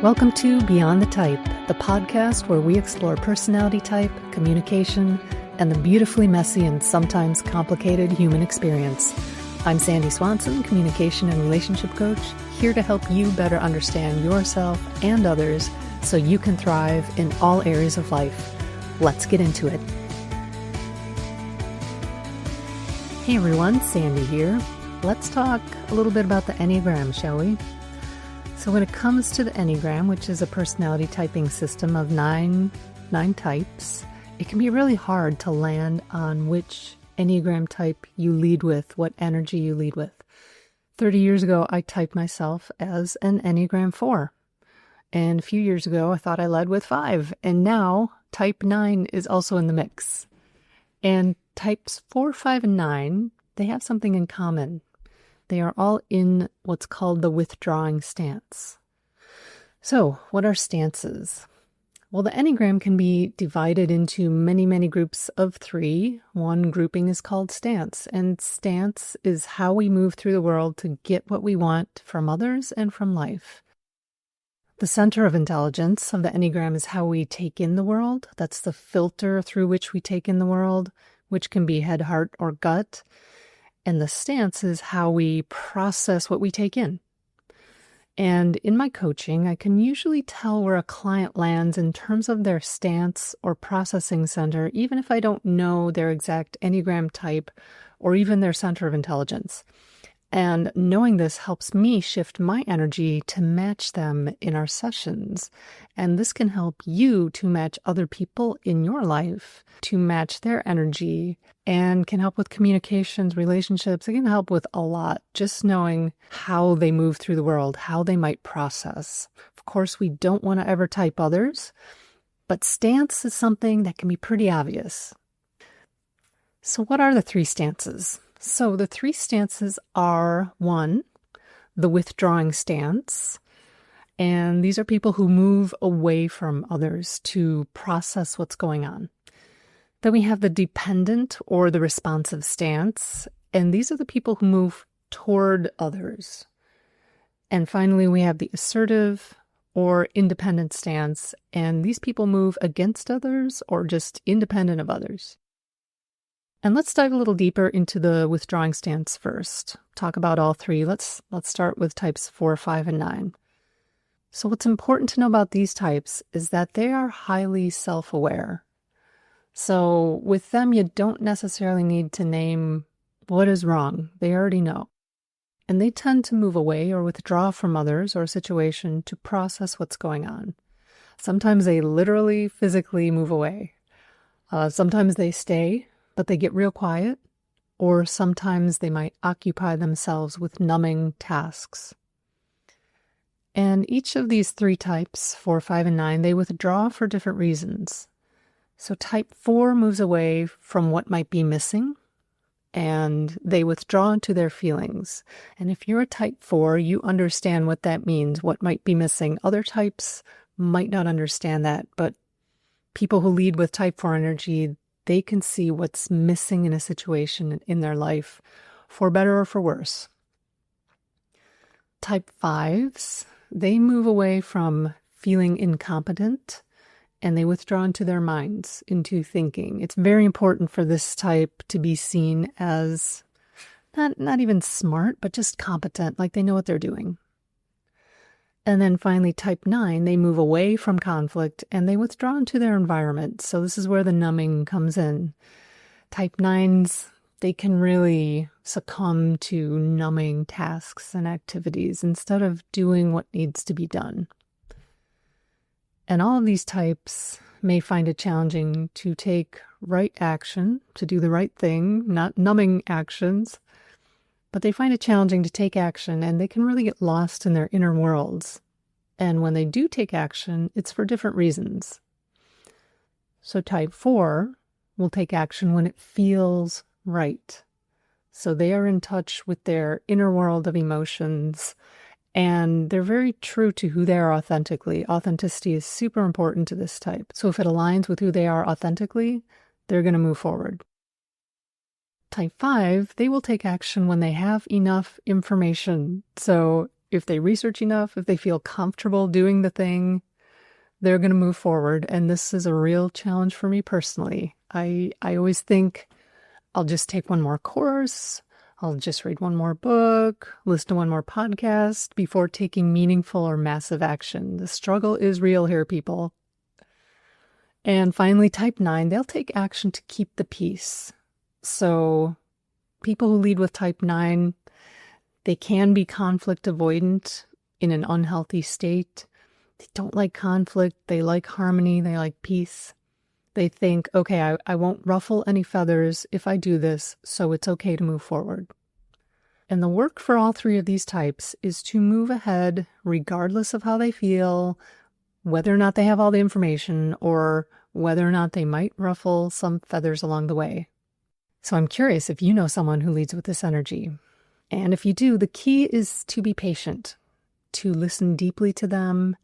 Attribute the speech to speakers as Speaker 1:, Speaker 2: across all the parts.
Speaker 1: Welcome to Beyond the Type, the podcast where we explore personality type, communication, and the beautifully messy and sometimes complicated human experience. I'm Sandy Swanson, communication and relationship coach, here to help you better understand yourself and others so you can thrive in all areas of life. Let's get into it. Hey everyone, Sandy here. Let's talk a little bit about the Enneagram, shall we? So when it comes to the Enneagram, which is a personality typing system of nine types, it can be really hard to land on which Enneagram type you lead with, what energy you lead with. 30 years ago, I typed myself as an Enneagram 4. And a few years ago, I thought I led with 5. And now, type 9 is also in the mix. And types 4, 5, and 9, they have something in common. They are all in what's called the withdrawing stance. So, what are stances? Well, the Enneagram can be divided into many groups of 3. One grouping is called stance, and stance is how we move through the world to get what we want from others and from life. The center of intelligence of the Enneagram is how we take in the world. That's the filter through which we take in the world, which can be head, heart, or gut. And the stance is how we process what we take in. And in my coaching, I can usually tell where a client lands in terms of their stance or processing center, even if I don't know their exact Enneagram type or even their center of intelligence. And knowing this helps me shift my energy to match them in our sessions. And this can help you to match other people in your life, to match their energy, and can help with communications, relationships. It can help with a lot, just knowing how they move through the world, how they might process. Of course, we don't want to ever type others, but stance is something that can be pretty obvious. So what are the 3 stances? So the 3 stances are 1, the withdrawing stance. And these are people who move away from others to process what's going on. Then we have the dependent or the responsive stance. And these are the people who move toward others. And finally, we have the assertive or independent stance. And these people move against others or just independent of others. And let's dive a little deeper into the withdrawing stance first. Talk about all 3. Let's start with types 4, 5, and 9. So what's important to know about these types is that they are highly self-aware. So with them, you don't necessarily need to name what is wrong. They already know. And they tend to move away or withdraw from others or a situation to process what's going on. Sometimes they literally, physically move away. Sometimes they stay, but they get real quiet, or sometimes they might occupy themselves with numbing tasks. And each of these 3 types, 4, 5, and 9, they withdraw for different reasons. So type 4 moves away from what might be missing, and they withdraw into their feelings. And if you're a type 4, you understand what that means, what might be missing. Other types might not understand that, but people who lead with type 4 energy, they can see what's missing in a situation in their life, for better or for worse. Type 5s, they move away from feeling incompetent, and they withdraw into their minds, into thinking. It's very important for this type to be seen as not even smart, but just competent, like they know what they're doing. And then finally, type 9, they move away from conflict and they withdraw into their environment. So this is where the numbing comes in. Type 9s, they can really succumb to numbing tasks and activities instead of doing what needs to be done. And all of these types may find it challenging to take right action, to do the right thing, not numbing actions. But they find it challenging to take action, and they can really get lost in their inner worlds. And when they do take action, it's for different reasons. So type 4 will take action when it feels right. So they are in touch with their inner world of emotions, and they're very true to who they are authentically. Authenticity is super important to this type. So if it aligns with who they are authentically, they're going to move forward. Type 5, they will take action when they have enough information. So if they research enough, if they feel comfortable doing the thing, they're going to move forward. And this is a real challenge for me personally. I always think I'll just take one more course, I'll just read one more book, listen to one more podcast before taking meaningful or massive action. The struggle is real here, people. And finally, type 9, they'll take action to keep the peace. So people who lead with type 9, they can be conflict avoidant in an unhealthy state. They don't like conflict. They like harmony. They like peace. They think, okay, I won't ruffle any feathers if I do this, so it's okay to move forward. And the work for all three of these types is to move ahead regardless of how they feel, whether or not they have all the information, or whether or not they might ruffle some feathers along the way. So I'm curious if you know someone who leads with this energy. And if you do, the key is to be patient, to listen deeply to them,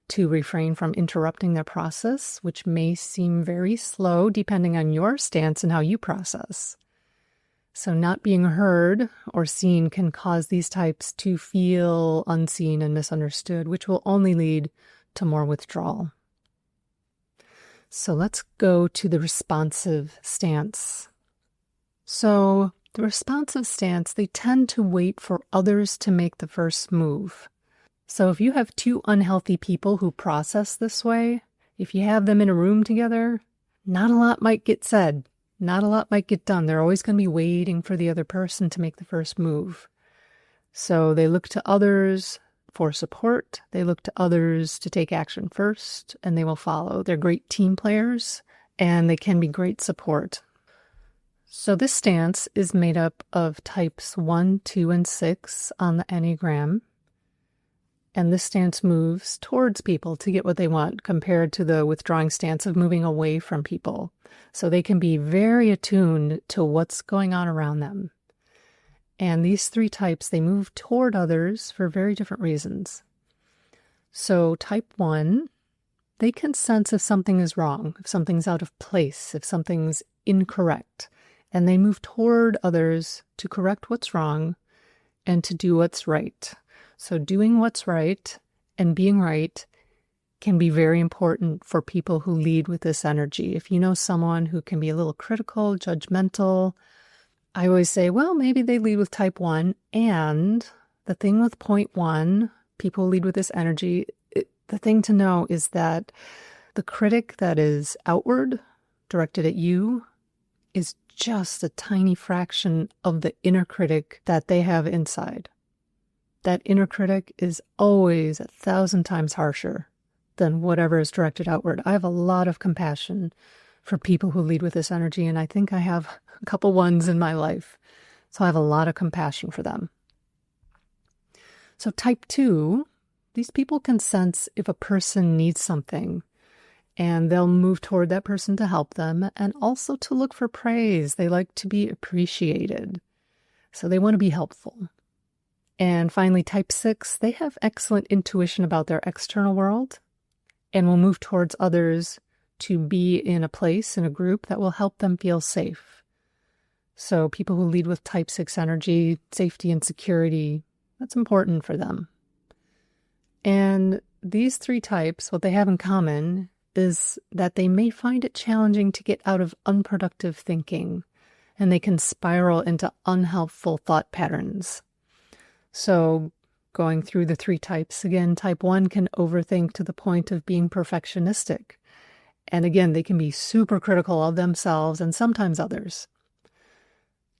Speaker 1: to refrain from interrupting their process, which may seem very slow depending on your stance and how you process. So not being heard or seen can cause these types to feel unseen and misunderstood, which will only lead to more withdrawal. So let's go to the responsive stance. So the responsive stance, they tend to wait for others to make the first move. So if you have two unhealthy people who process this way, if you have them in a room together, not a lot might get said. Not a lot might get done. They're always going to be waiting for the other person to make the first move. So they look to others for support. They look to others to take action first, and they will follow. They're great team players, and they can be great support. So this stance is made up of types 1, 2, and 6 on the Enneagram. And this stance moves towards people to get what they want compared to the withdrawing stance of moving away from people. So they can be very attuned to what's going on around them. And these three types, they move toward others for very different reasons. So type 1, they can sense if something is wrong, if something's out of place, if something's incorrect. And they move toward others to correct what's wrong and to do what's right. So doing what's right and being right can be very important for people who lead with this energy. If you know someone who can be a little critical, judgmental, I always say, well, maybe they lead with type 1. And the thing with point 1, people who lead with this energy, the thing to know is that the critic that is outward, directed at you, is just a tiny fraction of the inner critic that they have inside. That inner critic is always 1,000 times harsher than whatever is directed outward. I have a lot of compassion for people who lead with this energy, and I think I have a couple ones in my life. So I have a lot of compassion for them. So type 2, these people can sense if a person needs something, and they'll move toward that person to help them, and also to look for praise. They like to be appreciated. So they want to be helpful. And finally, type 6, they have excellent intuition about their external world and will move towards others to be in a place, in a group that will help them feel safe. So people who lead with type 6 energy, safety and security, that's important for them. And these three types, what they have in common is that they may find it challenging to get out of unproductive thinking, and they can spiral into unhelpful thought patterns. So going through the three types, again, type 1 can overthink to the point of being perfectionistic. And again, they can be super critical of themselves and sometimes others.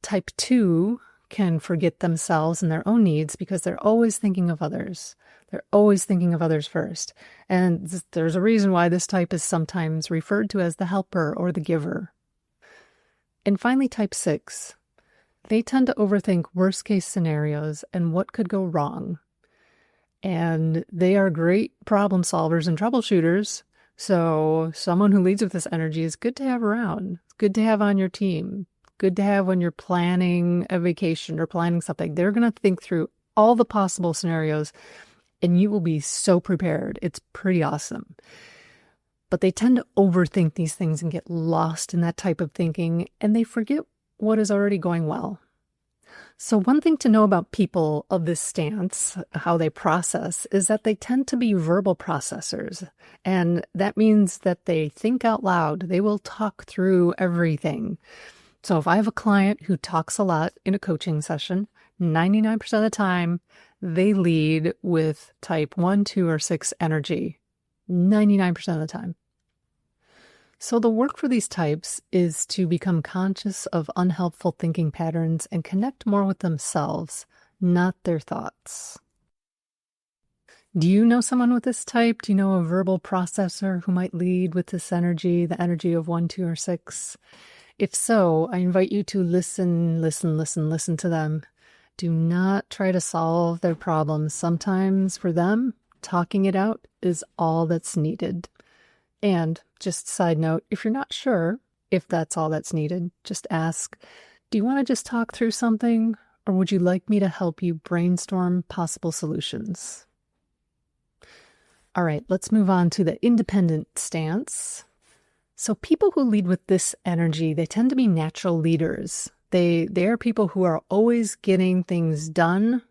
Speaker 1: Type 2 can forget themselves and their own needs because they're always thinking of others. They're always thinking of others first. And there's a reason why this type is sometimes referred to as the helper or the giver. And finally, type 6. They tend to overthink worst-case scenarios and what could go wrong. And they are great problem solvers and troubleshooters. So someone who leads with this energy is good to have around. It's good to have on your team. Good to have when you're planning a vacation or planning something. They're going to think through all the possible scenarios, and you will be so prepared. It's pretty awesome. But they tend to overthink these things and get lost in that type of thinking, and they forget what is already going well. So one thing to know about people of this stance, how they process, is that they tend to be verbal processors. And that means that they think out loud. They will talk through everything. So if I have a client who talks a lot in a coaching session, 99% of the time, they lead with type 1, 2, or 6 energy. 99% of the time. So the work for these types is to become conscious of unhelpful thinking patterns and connect more with themselves, not their thoughts. Do you know someone with this type? Do you know a verbal processor who might lead with this energy, the energy of 1, 2, or 6? If so, I invite you to listen to them. Do not try to solve their problems. Sometimes for them, talking it out is all that's needed. And just side note, if you're not sure if that's all that's needed, just ask, do you want to just talk through something, or would you like me to help you brainstorm possible solutions? All right, let's move on to the independent stance. So people who lead with this energy, they tend to be natural leaders. They are people who are always getting things done.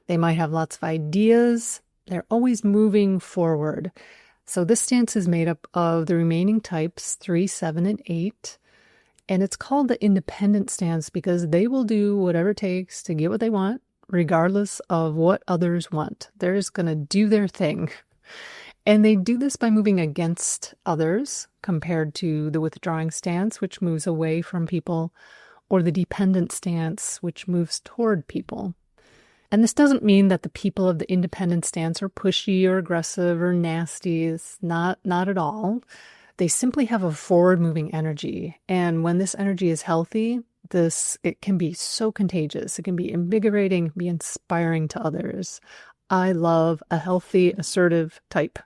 Speaker 1: They might have lots of ideas. They're always moving forward. So this stance is made up of the remaining types, 3, 7, and 8. And it's called the independent stance because they will do whatever it takes to get what they want, regardless of what others want. They're just going to do their thing. And they do this by moving against others compared to the withdrawing stance, which moves away from people, or the dependent stance, which moves toward people. And this doesn't mean that the people of the independent stance are pushy or aggressive or nasty. It's not at all. They simply have a forward-moving energy. And when this energy is healthy, it can be so contagious. It can be invigorating, be inspiring to others. I love a healthy, assertive type.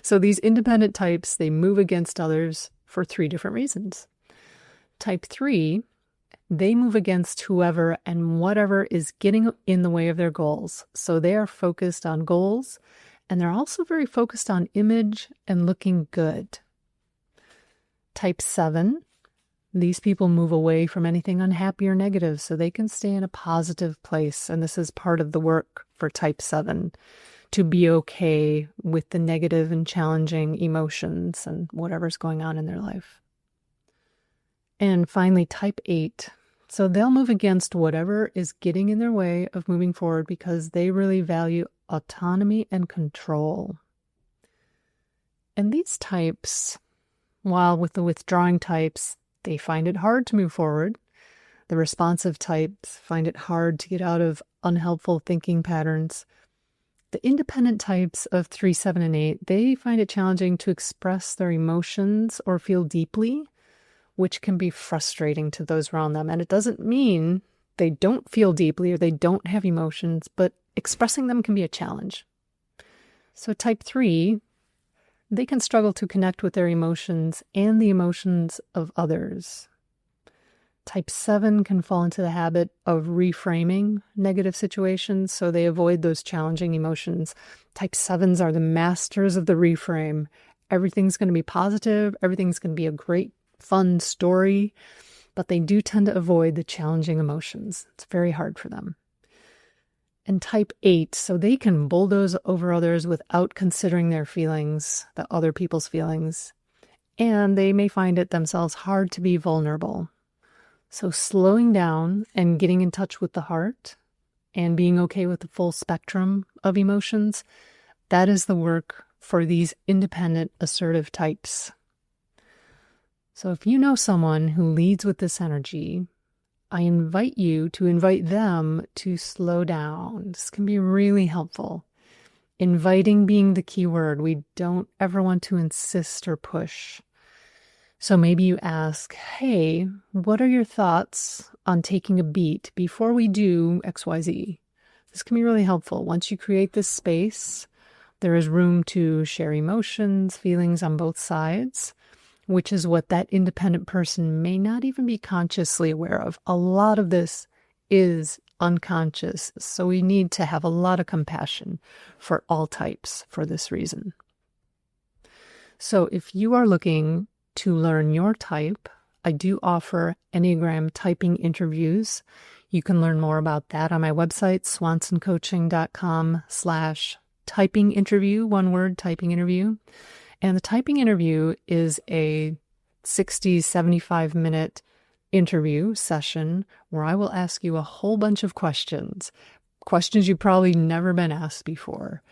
Speaker 1: So these independent types, they move against others for 3 different reasons. Type 3, they move against whoever and whatever is getting in the way of their goals. So they are focused on goals, and they're also very focused on image and looking good. Type 7, these people move away from anything unhappy or negative so they can stay in a positive place. And this is part of the work for type 7, to be okay with the negative and challenging emotions and whatever's going on in their life. And finally, type 8. So they'll move against whatever is getting in their way of moving forward because they really value autonomy and control. And these types, while with the withdrawing types, they find it hard to move forward. The responsive types find it hard to get out of unhelpful thinking patterns. The independent types of 3, 7, and 8, they find it challenging to express their emotions or feel deeply, which can be frustrating to those around them. And it doesn't mean they don't feel deeply or they don't have emotions, but expressing them can be a challenge. So type 3, they can struggle to connect with their emotions and the emotions of others. Type 7 can fall into the habit of reframing negative situations, so they avoid those challenging emotions. Type 7s are the masters of the reframe. Everything's going to be positive. Everything's going to be a great, fun story, but they do tend to avoid the challenging emotions. It's very hard for them. And type 8, so they can bulldoze over others without considering their feelings, the other people's feelings, and they may find it themselves hard to be vulnerable. So slowing down and getting in touch with the heart and being okay with the full spectrum of emotions, that is the work for these independent assertive types. So if you know someone who leads with this energy, I invite you to invite them to slow down. This can be really helpful. Inviting being the key word. We don't ever want to insist or push. So maybe you ask, hey, what are your thoughts on taking a beat before we do XYZ? This can be really helpful. Once you create this space, there is room to share emotions, feelings on both sides, which is what that independent person may not even be consciously aware of. A lot of this is unconscious, so we need to have a lot of compassion for all types for this reason. So if you are looking to learn your type, I do offer Enneagram typing interviews. You can learn more about that on my website, swansoncoaching.com/typing interview, one word, typing interview. And the typing interview is a 60, 75-minute interview session where I will ask you a whole bunch of questions you've probably never been asked before.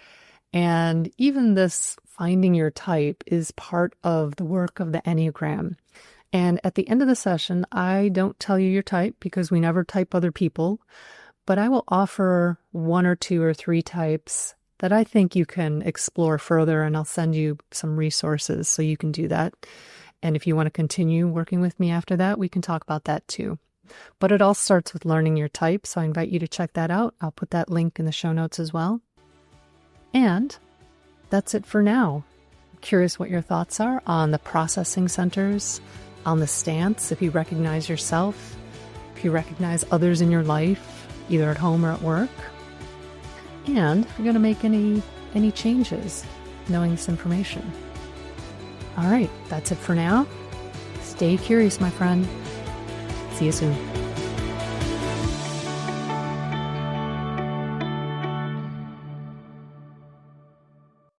Speaker 1: And even this finding your type is part of the work of the Enneagram. And at the end of the session, I don't tell you your type because we never type other people, but I will offer 1 or 2 or 3 types that I think you can explore further, and I'll send you some resources so you can do that. And if you want to continue working with me after that, we can talk about that too. But it all starts with learning your type, so I invite you to check that out. I'll put that link in the show notes as well. And that's it for now. I'm curious what your thoughts are on the processing centers, on the stance, if you recognize yourself, if you recognize others in your life, either at home or at work, and if you're going to make any changes knowing this information. All right, that's it for now. Stay curious, my friend. See you soon.